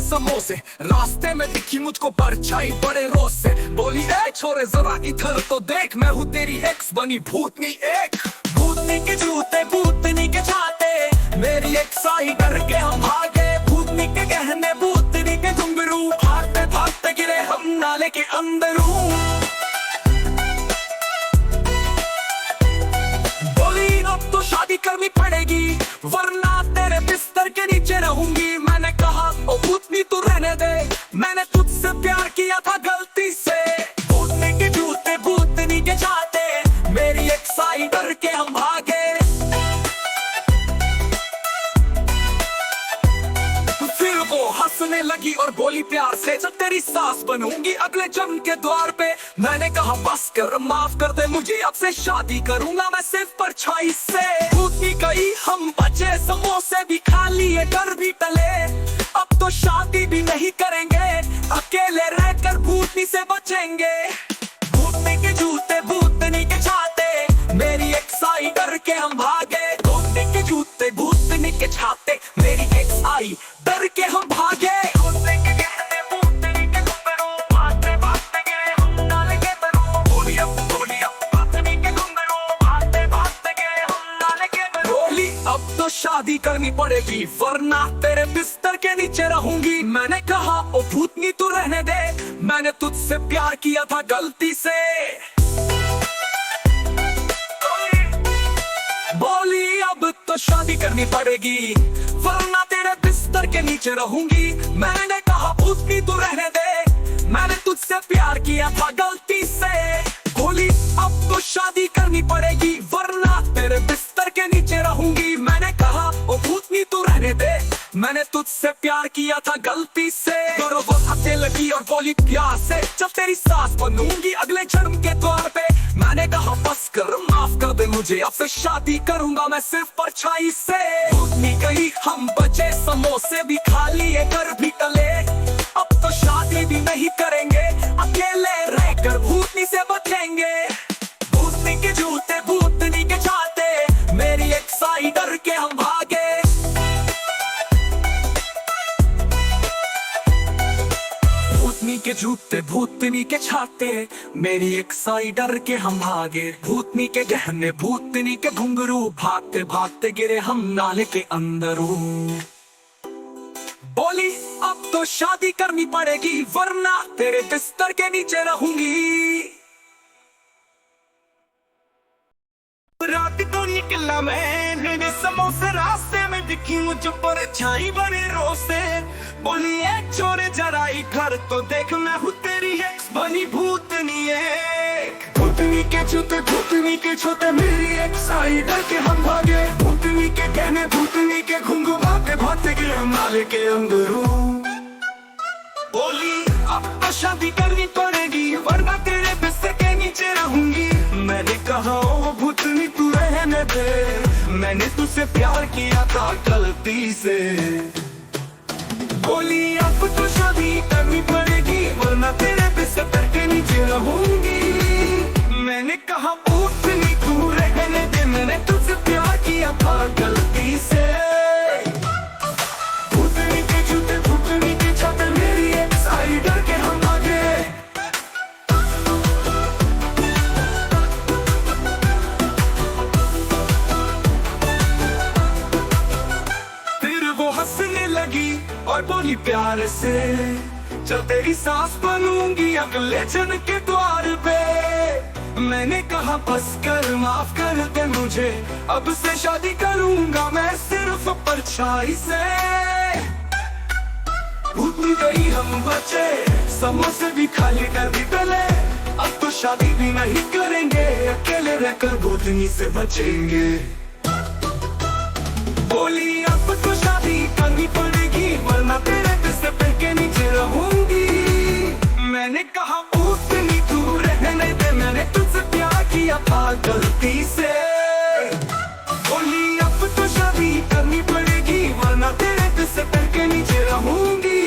समोसे। रास्ते में दिखी मुझको परछाई बड़े रोज से, बोली ए छोरे जरा इधर तो देख, मैं हूँ तेरी एक्स बनी भूतनी एक। भूतनी के जूते भूतनी के छाते, मेरी एक्स आई करके हम भागे। भूतनी के गहने भूतनी के घुंघरू, भागते भागते गिरे हम नाले के अंदर। बोली अब तो शादी करनी पड़ेगी, वरना तेरे बिस्तर के नीचे रहूंगी। मैंने कहा ओ भूतनी तू रहने दे, मैंने तुझसे प्यार किया था गलती से। भूतनी के जूते भूतनी के छाते, मेरी एक्स आई डर के हम भागे। फिर वो हंसने लगी और बोली प्यार से, जब तेरी सास बनूंगी अगले जन्म के द्वार पे। मैंने कहा बस कर, माफ कर दे मुझे, अब से शादी करूंगा मैं सिर्फ परछाई से। भूतनी गई, हम बचे, समोसे भी खा लिए, डर भी टले। अब तो शादी भी नहीं करेंगे, अकेले रहकर भूतनी से बचेंगे। भूतनी के जूते भूतनी के छाते, मेरी एक्स आई डर के हम भागे। भूतनी के जूते भूतनी के छाते, मेरी एक्स आई डर के हम भागे। भूतनी के गहने भूतनी के घुंघरू, भागते भागते गिरे हम नाले के अंदर। बोली अब भूतनी के घुंघरू, भागते भागते गिरे हम नाले के अंदर। बोली अब तो शादी करनी पड़ेगी, वरना तेरे बिस्तर के नीचे रहूंगी। मैंने कहा ओ भूतनी तू रहने दे, मैंने तुझसे प्यार किया था गलती से। बोली अब तो शादी करनी पड़ेगी, वरना तेरे बिस्तर के नीचे रहूंगी। मैंने कहा भूतनी तू रहने दे, मैंने तुझसे प्यार किया था गलती से। बोली अब तो शादी करनी पड़ेगी, वरना तेरे बिस्तर के नीचे रहूंगी। मैंने कहा ओ भूतनी तू रहने दे, मैंने तुझसे प्यार किया था गलती से। दोनों वो हंसने लगी और बोली प्यार से, जब तेरी सास बनूंगी अगले जन्म के द्वार पे। मैंने कहा बस कर, माफ कर दे मुझे, अब से शादी करूंगा मैं सिर्फ परछाई से। भूतनी गई, हम बचे, समोसे भी खा लिए, घर भी टले। अब तो शादी भी नहीं करेंगे, अकेले रहकर भूतनी से बचेंगे। भूतनी के जूते भूतनी के छाते, मेरी एक्स आई डर के हम भागे। भूतनी के जूते भूतनी के छाते, मेरी एक्स आई डर के हम भागे। भूतनी के गहने भूतनी के घुंघरू, भागते भागते गिरे हम नाले के अंदर। बोली अब तो शादी करनी पड़ेगी, वरना तेरे बिस्तर के नीचे रहूंगी। रात को निकला मैं, मेरे समोसे रास्ते में दिखी मुझे परछाई बड़े रोज से। बोली एक छोरे जरा इधर तो देख, मैं हूँ तेरी एक्स बनी भूतनी एक। भूतनी के जूते भूतनी के छोटे, मेरी एक्स आई डर के हम भागे। भूतनी के गहने भूतनी के घुंघरू, भागते भागते गिरे हम नाले के अंदर। बोली अब तो शादी करनी पड़ेगी, वरना तेरे बिस्तर के नीचे रहूंगी। मैंने कहा ओ भूतनी तू रहने दे, मैंने तुझसे प्यार किया था गलती से। बोली अब तो शादी करनी पड़ेगी, वरना तेरे बिस्तर के नीचे रहूंगी। मैंने कहा भूतनी तू रहने दे, मैंने तुझसे प्यार किया था गलती से। भूतनी के जूते भूतनी के छाते, मेरी एक्स आई डर के हम भागे। फिर वो हंसने लगी और बोली प्यार से, जब तेरी सास बनूंगी अगले जन्म के द्वार पे। मैंने कहा बस कर, माफ कर दे मुझे, अब से शादी करूंगा मैं सिर्फ परछाई से। भूतनी गई, हम बचे, समोसे भी खा लिए, घर भी टले। अब तो शादी भी नहीं करेंगे, अकेले रहकर भूतनी से बचेंगे। बोली अब तो शादी करनी पड़ेगी, वरना तेरे बिस्तर के नीचे रहूंगी। मैंने कहा भूतनी तू रहने दे, मैंने तुझसे प्यार किया था गलती से। बोली अब तो शादी करनी पड़ेगी, वरना तेरे बिस्तर के नीचे रहूंगी।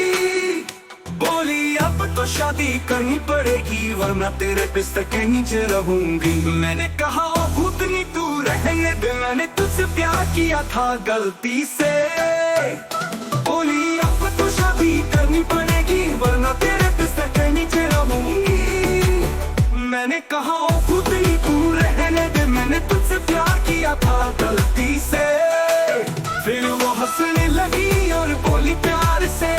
बोली अब तो शादी करनी पड़ेगी, वरना तेरे बिस्तर के नीचे रहूंगी। मैंने कहा ओ भूतनी तू रहने दे, मैंने तुझसे प्यार किया था गलती से। बोली अब तो शादी करनी करनी पड़ेगी वरना तेरे पिस्ते के नीचे रहूंगी। मैंने कहा ओ खुद ही तू रहने दे, मैंने तुझसे प्यार किया था गलती से। फिर वो हंसने लगी और बोली प्यार से,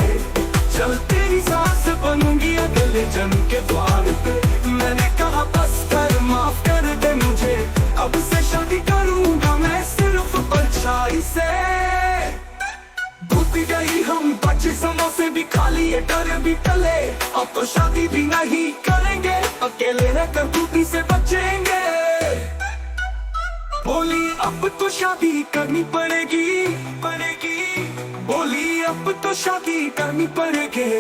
चल तेरी सास बनूंगी अगले जन्म के द्वार पे। मैंने कहा बस कर, माफ कर दे मुझे, अब से शादी करूंगा मैं सिर्फ परछाई से। भूत गई हम बच्चे समोसे भी खा लिए, डर भी टले, अब तो शादी भी नहीं करेंगे, अकेले रहकर दूधी से बचेंगे। बोली अब तो शादी करनी पड़ेगी, बोली अब तो शादी करनी पड़ेगी।